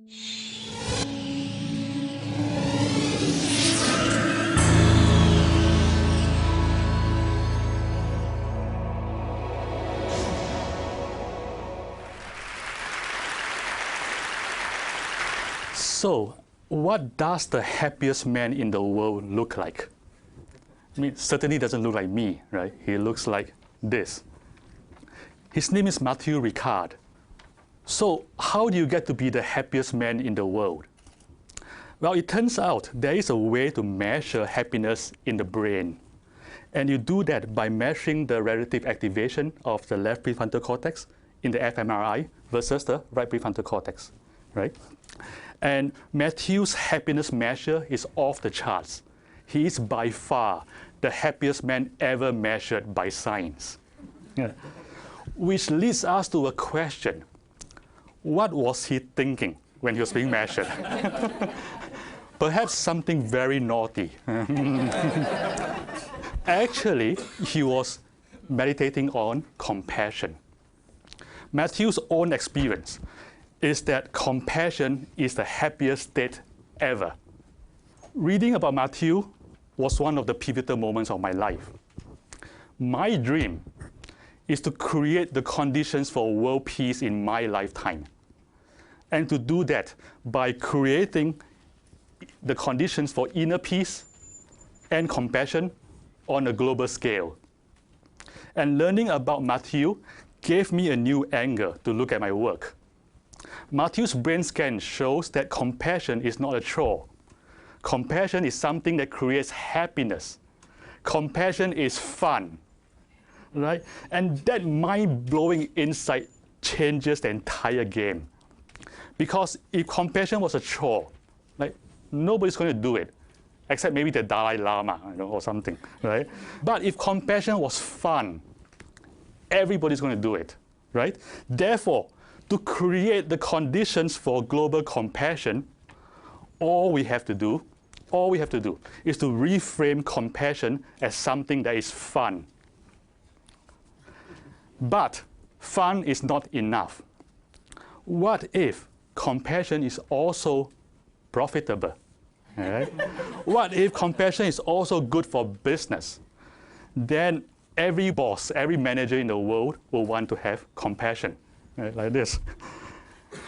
So, what does the happiest man in the world look like? I mean, certainly doesn't look like me, right? He looks like this. His name is Matthew Ricard. So, how do you get to be the happiest man in the world? Well, it turns out there is a way to measure happiness in the brain. And you do that by measuring the relative activation of the left prefrontal cortex in the fMRI versus the right prefrontal cortex, right? And Matthew's happiness measure is off the charts. He is by far the happiest man ever measured by science. Yeah. Which leads us to a question. What was he thinking when he was being measured? Perhaps something very naughty. Actually, he was meditating on compassion. Matthew's own experience is that compassion is the happiest state ever. Reading about Matthew was one of the pivotal moments of my life. My dream is to create the conditions for world peace in my lifetime. And to do that by creating the conditions for inner peace and compassion on a global scale. And learning about Matthew gave me a new angle to look at my work. Matthew's brain scan shows that compassion is not a chore. Compassion is something that creates happiness. Compassion is fun, right? And that mind-blowing insight changes the entire game. Because if compassion was a chore, like nobody's going to do it, except maybe the Dalai Lama, or something, right? But if compassion was fun, everybody's going to do it, right? Therefore, to create the conditions for global compassion, all we have to do is to reframe compassion as something that is fun. But fun is not enough. What if compassion is also profitable? Right? What if compassion is also good for business? Then every boss, every manager in the world will want to have compassion. Right, like this.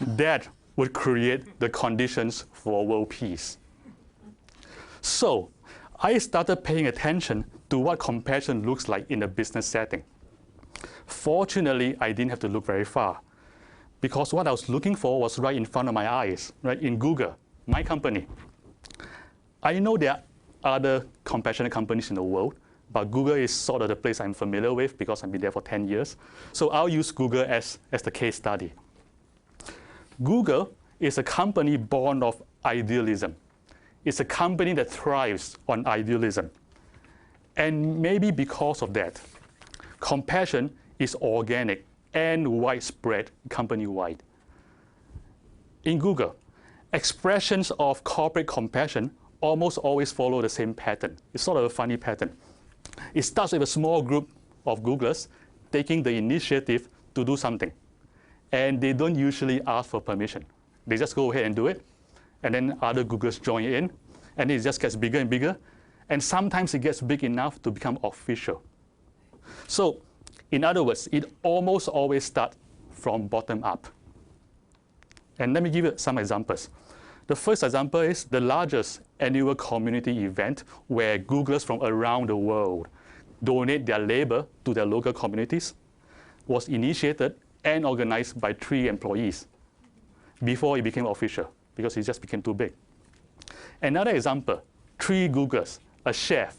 That would create the conditions for world peace. So I started paying attention to what compassion looks like in a business setting. Fortunately, I didn't have to look very far, because what I was looking for was right in front of my eyes, right in Google, my company. I know there are other compassionate companies in the world, but Google is sort of the place I'm familiar with because I've been there for 10 years. So I'll use Google as the case study. Google is a company born of idealism. It's a company that thrives on idealism. And maybe because of that, compassion is organic and widespread company-wide. In Google, expressions of corporate compassion almost always follow the same pattern. It's sort of a funny pattern. It starts with a small group of Googlers taking the initiative to do something. And they don't usually ask for permission. They just go ahead and do it. And then other Googlers join in. And it just gets bigger and bigger. And sometimes it gets big enough to become official. So, in other words, it almost always starts from bottom up. And let me give you some examples. The first example is the largest annual community event where Googlers from around the world donate their labor to their local communities was initiated and organized by 3 employees before it became official, because it just became too big. Another example, 3 Googlers, a chef,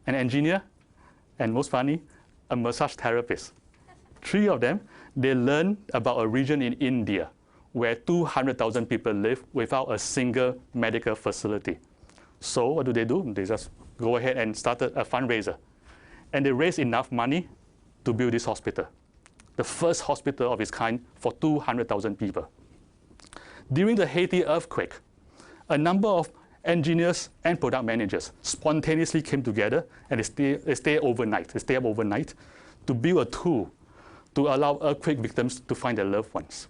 an engineer, and most funny, a massage therapist. 3 of them, they learned about a region in India where 200,000 people live without a single medical facility. So what do? They just go ahead and started a fundraiser. And they raised enough money to build this hospital, the first hospital of its kind for 200,000 people. During the Haiti earthquake, a number of engineers and product managers spontaneously came together and they stay up overnight to build a tool to allow earthquake victims to find their loved ones.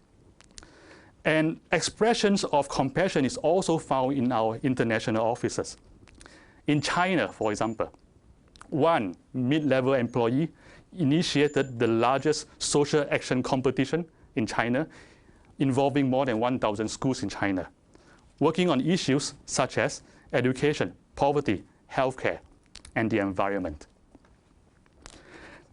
And expressions of compassion is also found in our international offices. In China, for example, one mid-level employee initiated the largest social action competition in China, involving more than 1,000 schools in China, working on issues such as education, poverty, healthcare, and the environment.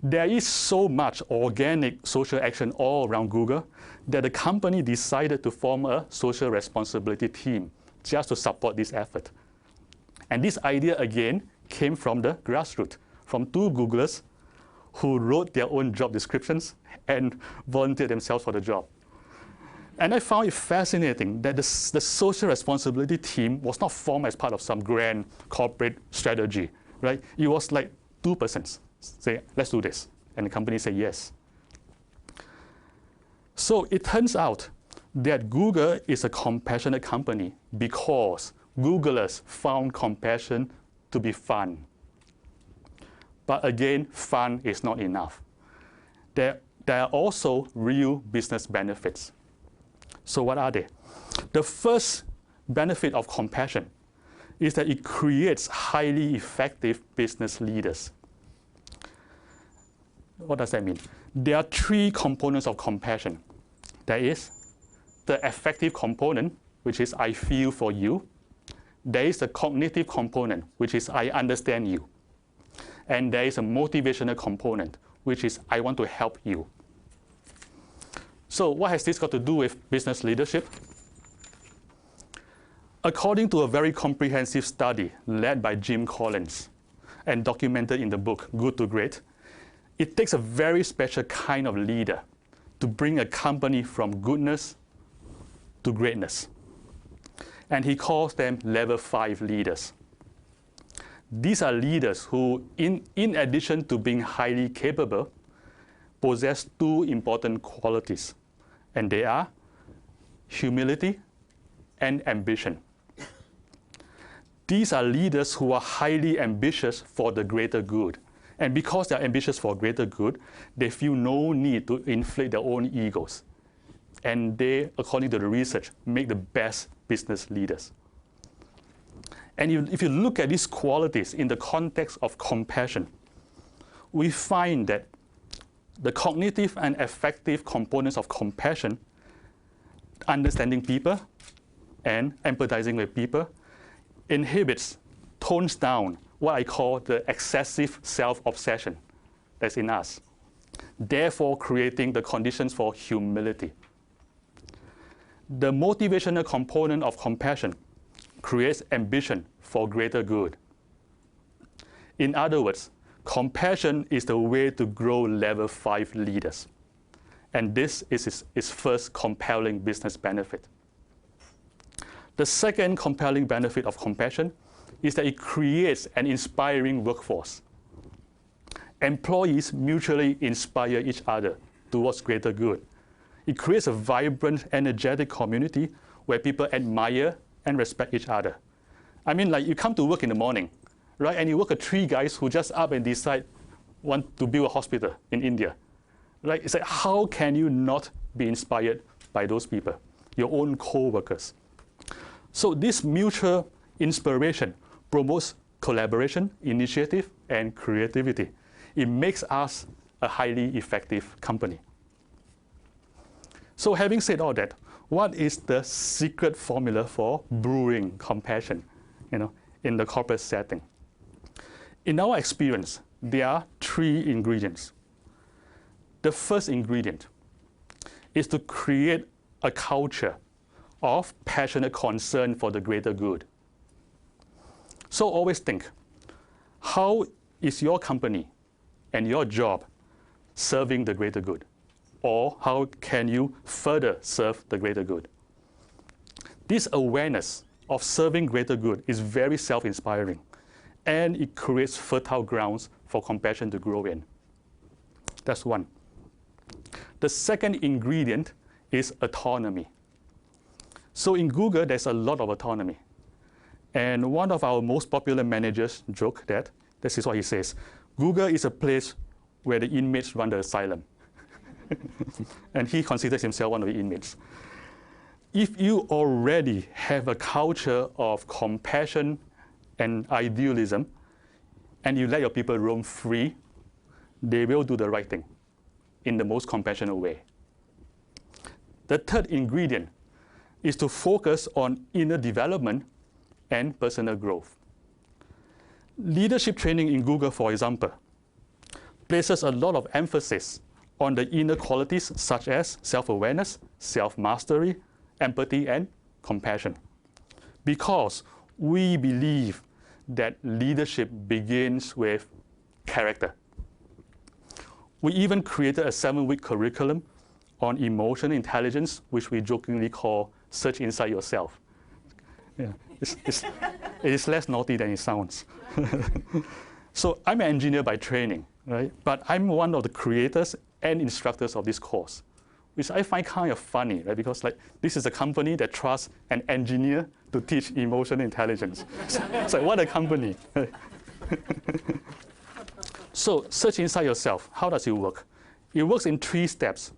There is so much organic social action all around Google that the company decided to form a social responsibility team just to support this effort. And this idea, again, came from the grassroots, from two Googlers who wrote their own job descriptions and volunteered themselves for the job. And I found it fascinating that the social responsibility team was not formed as part of some grand corporate strategy, right? It was like two persons say, let's do this. And the company said yes. So it turns out that Google is a compassionate company because Googlers found compassion to be fun. But again, fun is not enough. There are also real business benefits. So what are they? The first benefit of compassion is that it creates highly effective business leaders. What does that mean? There are three components of compassion. There is the affective component, which is I feel for you. There is the cognitive component, which is I understand you. And there is a motivational component, which is I want to help you. So what has this got to do with business leadership? According to a very comprehensive study led by Jim Collins and documented in the book Good to Great, it takes a very special kind of leader to bring a company from goodness to greatness. And he calls them level 5 leaders. These are leaders who, in addition to being highly capable, possess two important qualities. And they are humility and ambition. These are leaders who are highly ambitious for the greater good. And because they're ambitious for greater good, they feel no need to inflate their own egos. And they, according to the research, make the best business leaders. And if you look at these qualities in the context of compassion, we find that the cognitive and affective components of compassion, understanding people and empathizing with people, inhibits, tones down what I call the excessive self-obsession that's in us, therefore creating the conditions for humility. The motivational component of compassion creates ambition for greater good. In other words, compassion is the way to grow level 5 leaders. And this is its first compelling business benefit. The second compelling benefit of compassion is that it creates an inspiring workforce. Employees mutually inspire each other towards greater good. It creates a vibrant, energetic community where people admire and respect each other. I mean, like you come to work in the morning, right? And you work with 3 guys who just up and decide want to build a hospital in India. Right? It's like, how can you not be inspired by those people, your own co-workers? So this mutual inspiration promotes collaboration, initiative, and creativity. It makes us a highly effective company. So having said all that, what is the secret formula for brewing compassion, in the corporate setting? In our experience, there are 3 ingredients. The first ingredient is to create a culture of passionate concern for the greater good. So always think, how is your company and your job serving the greater good? Or how can you further serve the greater good? This awareness of serving greater good is very self-inspiring, and it creates fertile grounds for compassion to grow in. That's one. The second ingredient is autonomy. So in Google, there's a lot of autonomy. And one of our most popular managers joke that, this is what he says, Google is a place where the inmates run the asylum. And he considers himself one of the inmates. if you already have a culture of compassion and idealism, and you let your people roam free, they will do the right thing in the most compassionate way. The third ingredient is to focus on inner development and personal growth. Leadership training in Google, for example, places a lot of emphasis on the inner qualities such as self-awareness, self-mastery, empathy, and compassion. Because we believe that leadership begins with character. We even created a 7-week curriculum on emotional intelligence, which we jokingly call Search Inside Yourself. Yeah, it is less naughty than it sounds. So I'm an engineer by training, right? But I'm one of the creators and instructors of this course, which I find kind of funny, right? Because this is a company that trusts an engineer to teach emotional intelligence. So what a company. So search inside yourself. How does it work? It works in 3 steps.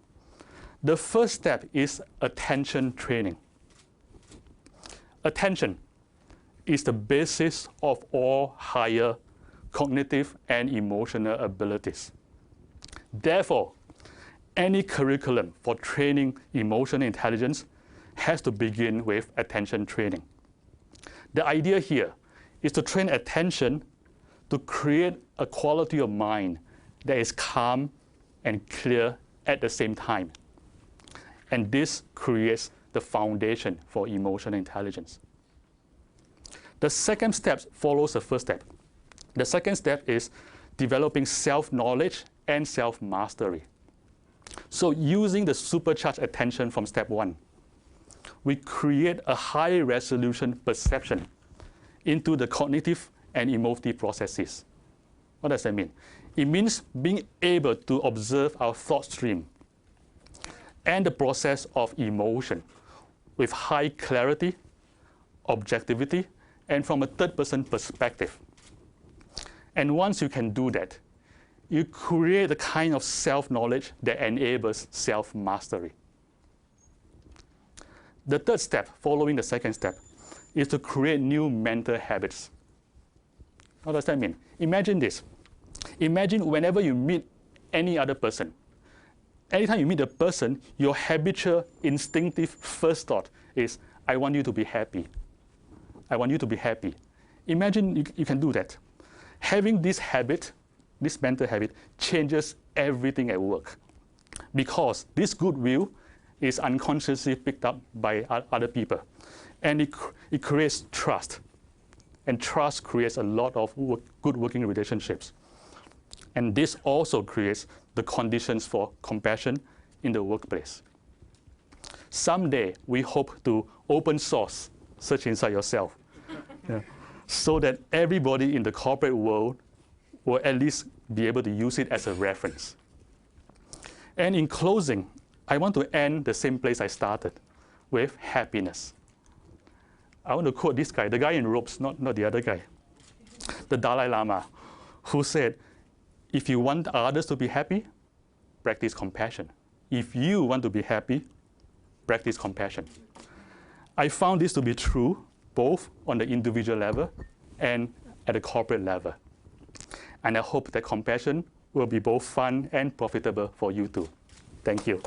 The first step is attention training. Attention is the basis of all higher cognitive and emotional abilities. Therefore, any curriculum for training emotional intelligence has to begin with attention training. The idea here is to train attention to create a quality of mind that is calm and clear at the same time. And this creates the foundation for emotional intelligence. The second step follows the first step. The second step is developing self-knowledge and self-mastery. So using the supercharged attention from step 1, we create a high-resolution perception into the cognitive and emotive processes. What does that mean? It means being able to observe our thought stream and the process of emotion with high clarity, objectivity, and from a third-person perspective. And once you can do that, you create the kind of self-knowledge that enables self-mastery. The third step, following the second step, is to create new mental habits. What does that mean? Imagine this. Imagine whenever you meet any other person, anytime you meet a person, your habitual, instinctive first thought is, I want you to be happy. I want you to be happy. Imagine you can do that. Having this habit, this mental habit, changes everything at work. Because this goodwill is unconsciously picked up by other people. And it creates trust. And trust creates a lot of good working relationships. And this also creates the conditions for compassion in the workplace. Someday, we hope to open source Search Inside Yourself, so that everybody in the corporate world will at least be able to use it as a reference. And in closing, I want to end the same place I started, with happiness. I want to quote this guy, the guy in robes, not the other guy, the Dalai Lama, who said, if you want others to be happy, practice compassion. If you want to be happy, practice compassion. I found this to be true both on the individual level and at the corporate level. And I hope that compassion will be both fun and profitable for you too. Thank you.